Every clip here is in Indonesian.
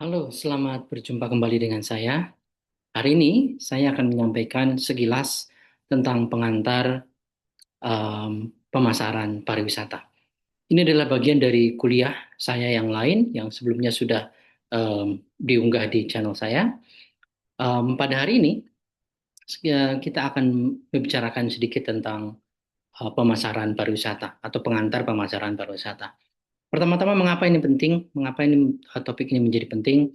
Halo, selamat berjumpa kembali dengan saya. Hari ini saya akan menyampaikan sekilas tentang pengantar pemasaran pariwisata. Ini adalah bagian dari kuliah saya yang lain yang sebelumnya sudah diunggah di channel saya. Pada hari ini kita akan membicarakan sedikit tentang pemasaran pariwisata atau pengantar pemasaran pariwisata. Pertama-tama, mengapa ini penting? Mengapa ini topik ini menjadi penting?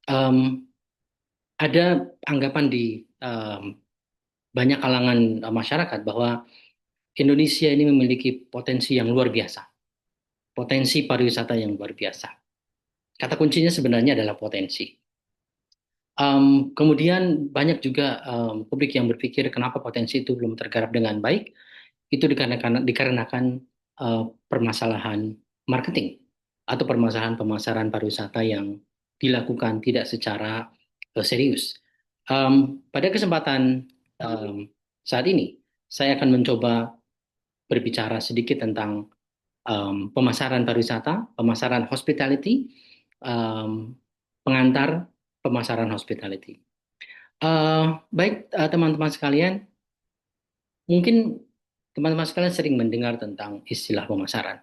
Em, ada anggapan di banyak kalangan masyarakat bahwa Indonesia ini memiliki potensi yang luar biasa, potensi pariwisata yang luar biasa. Kata kuncinya sebenarnya adalah potensi. Kemudian banyak juga publik yang berpikir kenapa potensi itu belum tergarap dengan baik. Itu dikarenakan permasalahan marketing atau permasalahan pemasaran pariwisata yang dilakukan tidak secara serius. Pada kesempatan um, saat ini, saya akan mencoba berbicara sedikit tentang pemasaran pariwisata, pemasaran hospitality, um, pengantar pemasaran hospitality. Baik, teman-teman sekalian, mungkin teman-teman sekalian sering mendengar tentang istilah pemasaran.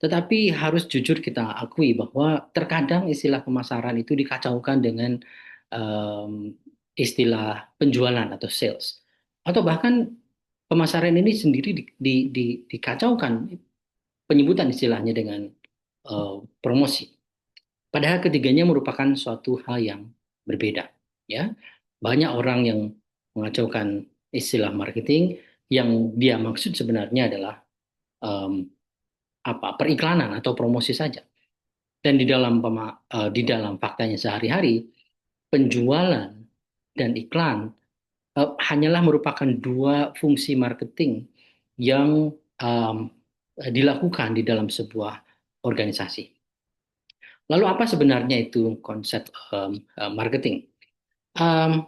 Tetapi harus jujur kita akui bahwa terkadang istilah pemasaran itu dikacaukan dengan em, istilah penjualan atau sales. Atau bahkan pemasaran ini sendiri dikacaukan penyebutan istilahnya dengan promosi. Padahal ketiganya merupakan suatu hal yang berbeda. Ya, banyak orang yang mengacaukan istilah marketing yang dia maksud sebenarnya adalah em, periklanan atau promosi saja. Dan di dalam faktanya sehari-hari, penjualan dan iklan hanyalah merupakan dua fungsi marketing yang dilakukan di dalam sebuah organisasi. Lalu apa sebenarnya itu konsep marketing? Um,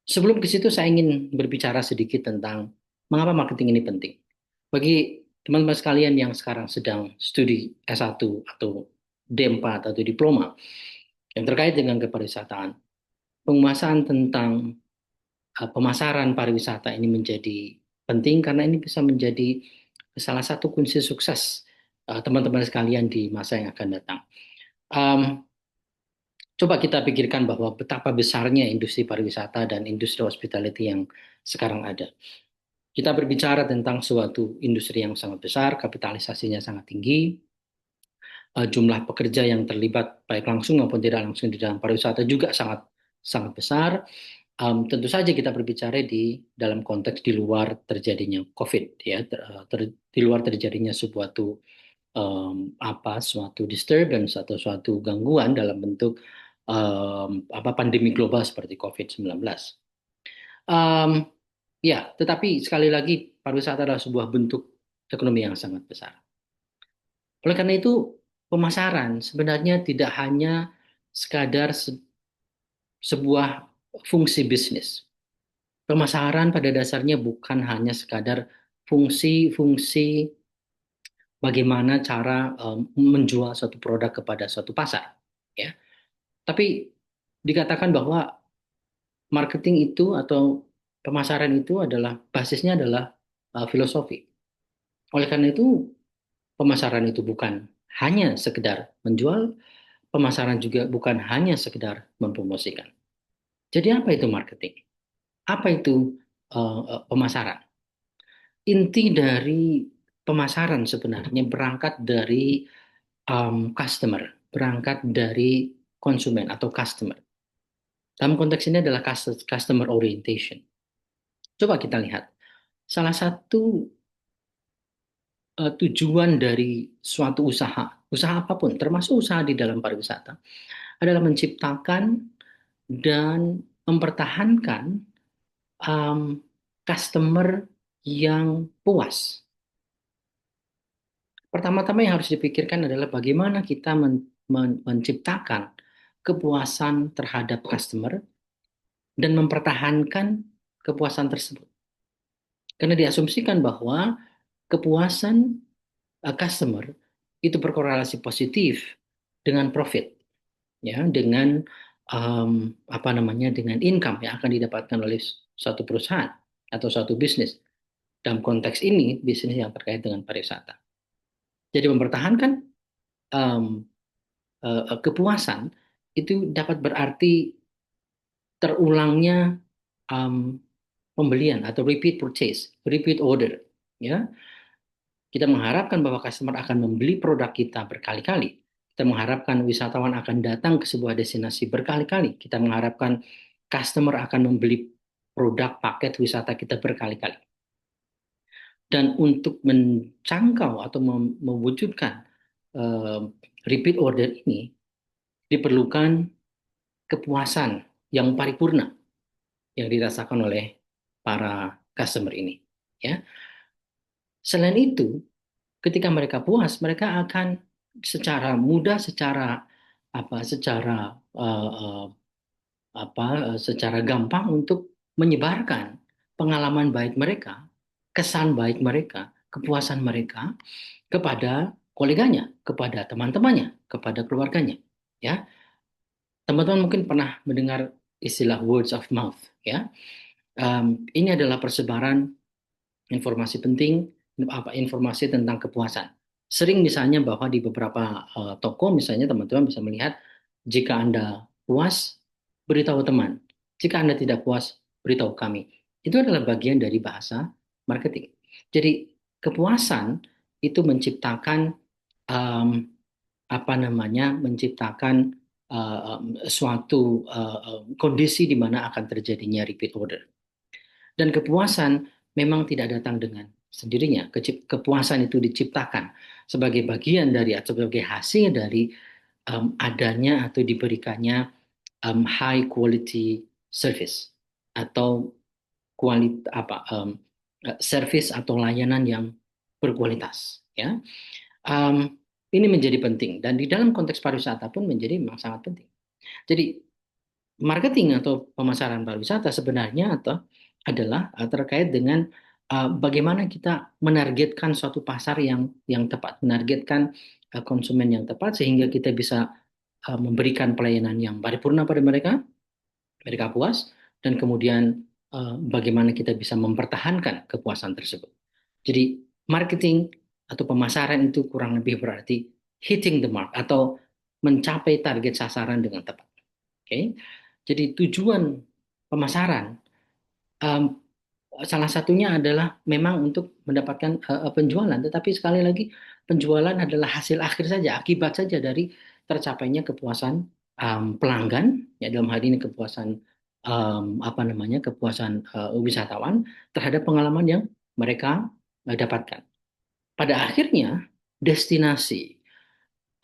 Sebelum ke situ saya ingin berbicara sedikit tentang mengapa marketing ini penting. Bagi teman-teman sekalian yang sekarang sedang studi S1 atau D4 atau diploma yang terkait dengan kepariwisataan, penguasaan tentang pemasaran pariwisata ini menjadi penting karena ini bisa menjadi salah satu kunci sukses teman-teman sekalian di masa yang akan datang. Um, Coba kita pikirkan bahwa betapa besarnya industri pariwisata dan industri hospitality yang sekarang ada. Kita berbicara tentang suatu industri yang sangat besar, kapitalisasinya sangat tinggi, jumlah pekerja yang terlibat baik langsung maupun tidak langsung di dalam pariwisata juga sangat sangat besar. Tentu saja kita berbicara di dalam konteks di luar terjadinya COVID, ya, di luar terjadinya suatu suatu disturbance atau suatu gangguan dalam bentuk pandemi global seperti COVID-19. Um, Ya, tetapi sekali lagi pariwisata adalah sebuah bentuk ekonomi yang sangat besar. Oleh karena itu, pemasaran sebenarnya tidak hanya sekadar sebuah fungsi bisnis. Pemasaran pada dasarnya bukan hanya sekadar fungsi-fungsi bagaimana cara menjual suatu produk kepada suatu pasar, ya. Tapi dikatakan bahwa marketing itu atau pemasaran itu adalah basisnya adalah filosofi. Oleh karena itu, pemasaran itu bukan hanya sekedar menjual, pemasaran juga bukan hanya sekedar mempromosikan. Jadi apa itu marketing? Apa itu pemasaran? Inti dari pemasaran sebenarnya berangkat dari customer, berangkat dari konsumen atau customer. Dalam konteks ini adalah customer orientation. Coba kita lihat, salah satu tujuan dari suatu usaha, usaha apapun, termasuk usaha di dalam pariwisata, adalah menciptakan dan mempertahankan um, customer yang puas. Pertama-tama yang harus dipikirkan adalah bagaimana kita menciptakan kepuasan terhadap customer dan mempertahankan kepuasan tersebut. Karena diasumsikan bahwa kepuasan customer itu berkorelasi positif dengan profit. ya dengan apa namanya dengan income yang akan didapatkan oleh suatu perusahaan atau suatu bisnis. Dalam konteks ini bisnis yang terkait dengan pariwisata. Jadi mempertahankan em, kepuasan itu dapat berarti terulangnya em, pembelian atau repeat purchase, repeat order. Ya, kita mengharapkan bahwa customer akan membeli produk kita berkali-kali. Kita mengharapkan wisatawan akan datang ke sebuah destinasi berkali-kali. Kita mengharapkan customer akan membeli produk paket wisata kita berkali-kali. Dan untuk mencangkau atau mewujudkan eh, repeat order ini diperlukan kepuasan yang paripurna yang dirasakan oleh para customer ini. Ya, selain itu, ketika mereka puas, mereka akan secara mudah, secara apa, eh, eh, secara gampang untuk menyebarkan pengalaman baik mereka, kesan baik mereka, kepuasan mereka kepada koleganya, kepada teman-temannya, kepada keluarganya. Ya, teman-teman mungkin pernah mendengar istilah words of mouth. Ya, ini adalah persebaran informasi penting, informasi tentang kepuasan. Sering misalnya bahwa di beberapa toko misalnya teman-teman bisa melihat jika Anda puas, beritahu teman. Jika Anda tidak puas, beritahu kami. Itu adalah bagian dari bahasa marketing. Jadi kepuasan itu menciptakan em, menciptakan suatu kondisi di mana akan terjadinya repeat order. Dan kepuasan memang tidak datang dengan sendirinya. Kepuasan itu diciptakan sebagai bagian dari atau sebagai hasil dari adanya atau diberikannya high quality service atau service atau layanan yang berkualitas. Ya, um, ini menjadi penting dan di dalam konteks pariwisata pun menjadi memang sangat penting. Jadi marketing atau pemasaran pariwisata sebenarnya adalah terkait dengan bagaimana kita menargetkan suatu pasar yang tepat, menargetkan konsumen yang tepat sehingga kita bisa memberikan pelayanan yang paripurna pada mereka, mereka puas, dan kemudian bagaimana kita bisa mempertahankan kepuasan tersebut. Jadi marketing atau pemasaran itu kurang lebih berarti hitting the mark atau mencapai target sasaran dengan tepat. Oke, jadi tujuan pemasaran um, salah satunya adalah memang untuk mendapatkan penjualan, tetapi sekali lagi penjualan adalah hasil akhir saja, akibat saja dari tercapainya kepuasan pelanggan, ya dalam hal ini kepuasan kepuasan wisatawan terhadap pengalaman yang mereka dapatkan. Pada akhirnya destinasi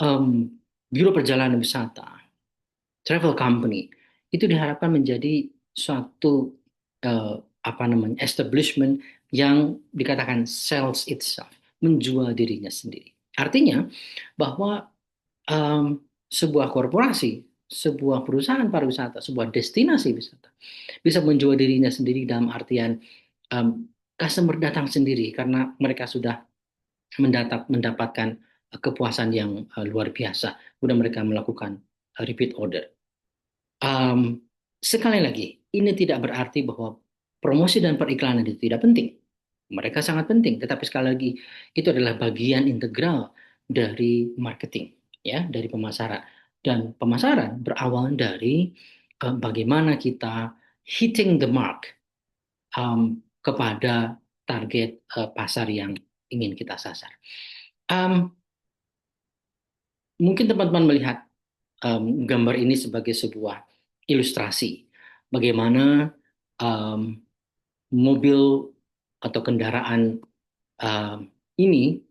um, biro perjalanan wisata travel company itu diharapkan menjadi suatu eh, establishment yang dikatakan sales itself, menjual dirinya sendiri. Artinya bahwa em, sebuah korporasi, sebuah perusahaan pariwisata, sebuah destinasi wisata bisa menjual dirinya sendiri dalam artian em, customer datang sendiri karena mereka sudah mendapatkan kepuasan yang luar biasa. Kemudian mereka melakukan repeat order. Um, Sekali lagi, ini tidak berarti bahwa promosi dan periklanan itu tidak penting. Mereka sangat penting, tetapi sekali lagi itu adalah bagian integral dari marketing, ya, dari pemasaran. Dan pemasaran berawal dari bagaimana kita hitting the mark kepada target pasar yang ingin kita sasar. Um, Mungkin teman-teman melihat gambar ini sebagai sebuah ilustrasi bagaimana um, mobil atau kendaraan um, ini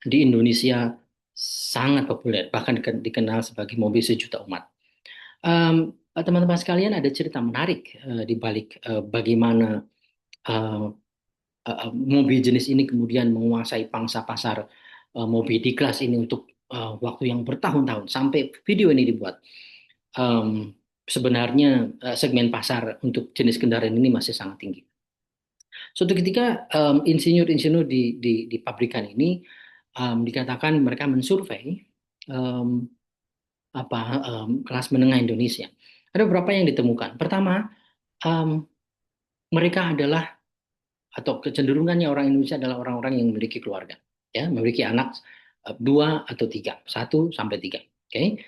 di Indonesia sangat populer, bahkan dikenal sebagai mobil sejuta umat. Teman-teman sekalian, ada cerita menarik di balik bagaimana uh, mobil jenis ini kemudian menguasai pangsa pasar mobil di kelas ini untuk waktu yang bertahun-tahun sampai video ini dibuat. um, Sebenarnya segmen pasar untuk jenis kendaraan ini masih sangat tinggi. Suatu ketika insinyur-insinyur di pabrikan ini dikatakan mereka mensurvei um, apa kelas menengah Indonesia. Ada beberapa yang ditemukan. Pertama, em, mereka adalah atau kecenderungannya orang Indonesia adalah orang-orang yang memiliki keluarga, ya, memiliki anak dua atau tiga, satu sampai tiga. Oke.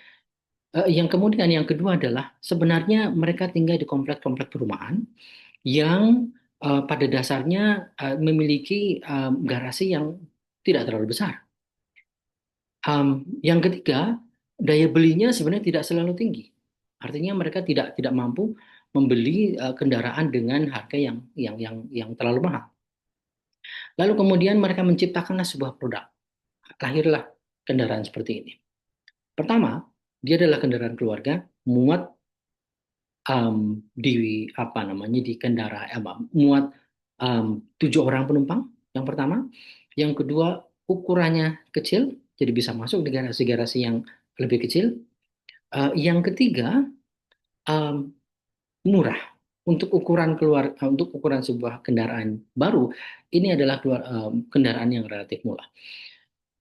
Yang kemudian yang kedua adalah sebenarnya mereka tinggal di komplek-komplek perumahan yang pada dasarnya memiliki garasi yang tidak terlalu besar. Yang ketiga, daya belinya sebenarnya tidak selalu tinggi. Artinya mereka tidak mampu membeli kendaraan dengan harga yang terlalu mahal. Lalu kemudian mereka menciptakanlah sebuah produk. Lahirlah kendaraan seperti ini. Pertama, dia adalah kendaraan keluarga, muat di apa namanya di kendaraan muat 7 orang penumpang. Yang pertama, yang kedua ukurannya kecil, jadi bisa masuk di garasi-garasi yang lebih kecil. Yang ketiga, um, murah untuk ukuran sebuah kendaraan baru. Ini adalah kendaraan yang relatif murah.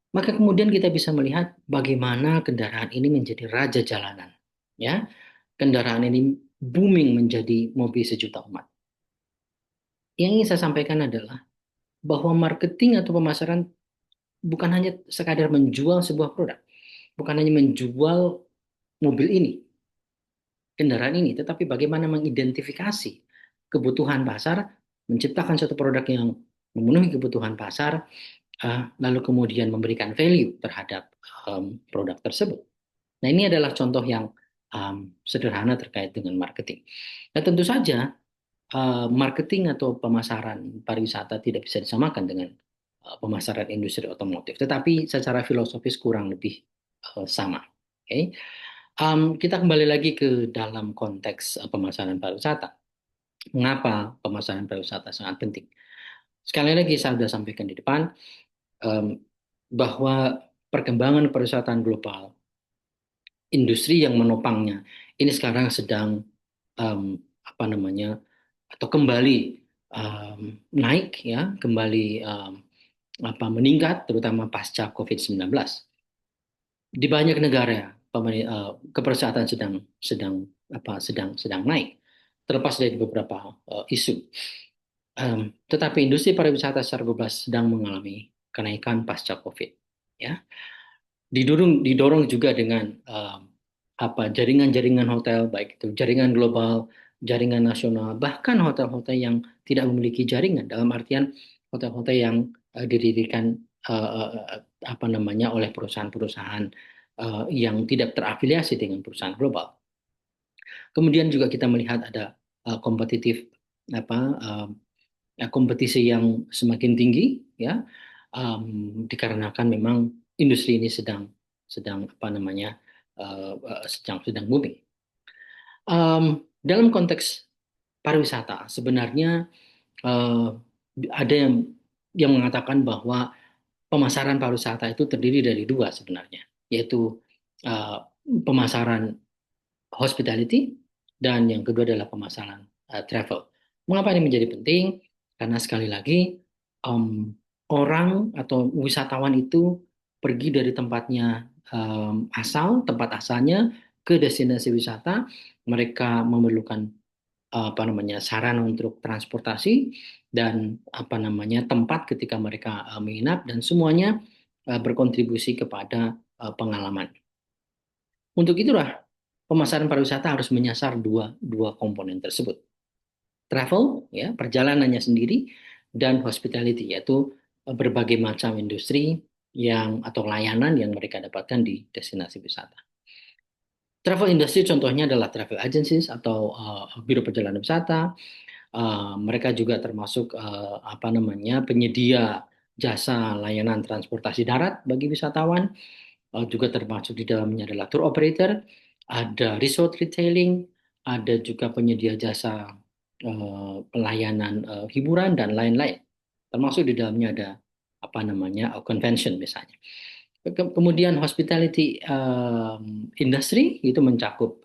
Maka kemudian kita bisa melihat bagaimana kendaraan ini menjadi raja jalanan. Ya, kendaraan ini booming menjadi mobil sejuta umat. Yang ingin saya sampaikan adalah bahwa marketing atau pemasaran bukan hanya sekadar menjual sebuah produk, bukan hanya menjual mobil ini, kendaraan ini, tetapi bagaimana mengidentifikasi kebutuhan pasar, menciptakan suatu produk yang memenuhi kebutuhan pasar, lalu kemudian memberikan value terhadap produk tersebut. Nah, ini adalah contoh yang sederhana terkait dengan marketing. Nah, tentu saja marketing atau pemasaran pariwisata tidak bisa disamakan dengan pemasaran industri otomotif, tetapi secara filosofis kurang lebih sama. Oke. Kita kembali lagi ke dalam konteks pemasaran pariwisata. Mengapa pemasaran pariwisata sangat penting? Sekali lagi saya sudah sampaikan di depan em, bahwa perkembangan pariwisataan global, industri yang menopangnya, ini sekarang sedang apa namanya atau kembali naik ya, kembali apa meningkat terutama pasca COVID-19. Di banyak negara kepariwisataan sedang sedang sedang naik terlepas dari beberapa isu. Tetapi industri pariwisata secara global sedang mengalami kenaikan pasca COVID. Ya, didorong juga dengan apa jaringan-jaringan hotel baik itu jaringan global, jaringan nasional, bahkan hotel-hotel yang tidak memiliki jaringan dalam artian hotel-hotel yang didirikan apa namanya oleh perusahaan-perusahaan yang tidak terafiliasi dengan perusahaan global. Kemudian juga kita melihat ada kompetitif apa kompetisi yang semakin tinggi ya dikarenakan memang industri ini sedang sedang apa namanya sedang booming. Dalam konteks pariwisata sebenarnya uh, ada yang mengatakan bahwa pemasaran pariwisata itu terdiri dari dua sebenarnya, yaitu uh, pemasaran hospitality dan yang kedua adalah pemasaran travel. Mengapa ini menjadi penting? Karena sekali lagi um, orang atau wisatawan itu pergi dari tempatnya tempat asalnya ke destinasi wisata, mereka memerlukan apa namanya sarana untuk transportasi dan apa namanya tempat ketika mereka menginap dan semuanya berkontribusi kepada pengalaman. Untuk itulah pemasaran pariwisata harus menyasar dua komponen tersebut. Travel, ya, perjalanannya sendiri, dan hospitality, yaitu berbagai macam industri yang atau layanan yang mereka dapatkan di destinasi wisata. Travel industry contohnya adalah travel agencies atau biro perjalanan wisata. Mereka juga termasuk apa namanya penyedia jasa layanan transportasi darat bagi wisatawan. Juga termasuk di dalamnya adalah tour operator, ada resort retailing, ada juga penyedia jasa pelayanan hiburan dan lain-lain. Termasuk di dalamnya ada apa namanya convention misalnya. Kemudian hospitality industry itu mencakup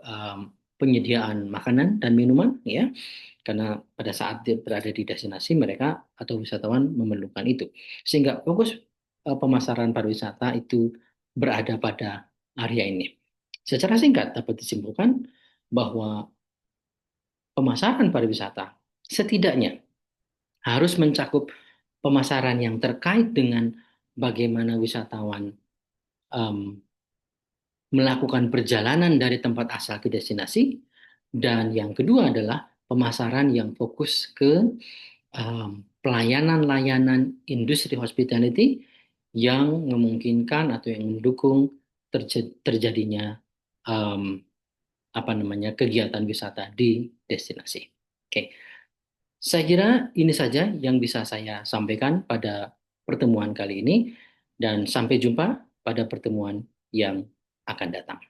penyediaan makanan dan minuman ya karena pada saat dia berada di destinasi mereka atau wisatawan memerlukan itu sehingga fokus pemasaran pariwisata itu berada pada area ini. Secara singkat dapat disimpulkan bahwa pemasaran pariwisata setidaknya harus mencakup pemasaran yang terkait dengan bagaimana wisatawan em, melakukan perjalanan dari tempat asal ke destinasi, dan yang kedua adalah pemasaran yang fokus ke pelayanan-layanan industri hospitality yang memungkinkan atau yang mendukung terjadinya em, apa namanya kegiatan wisata di destinasi. Oke, saya kira ini saja yang bisa saya sampaikan pada pertemuan kali ini, dan sampai jumpa pada pertemuan yang akan datang.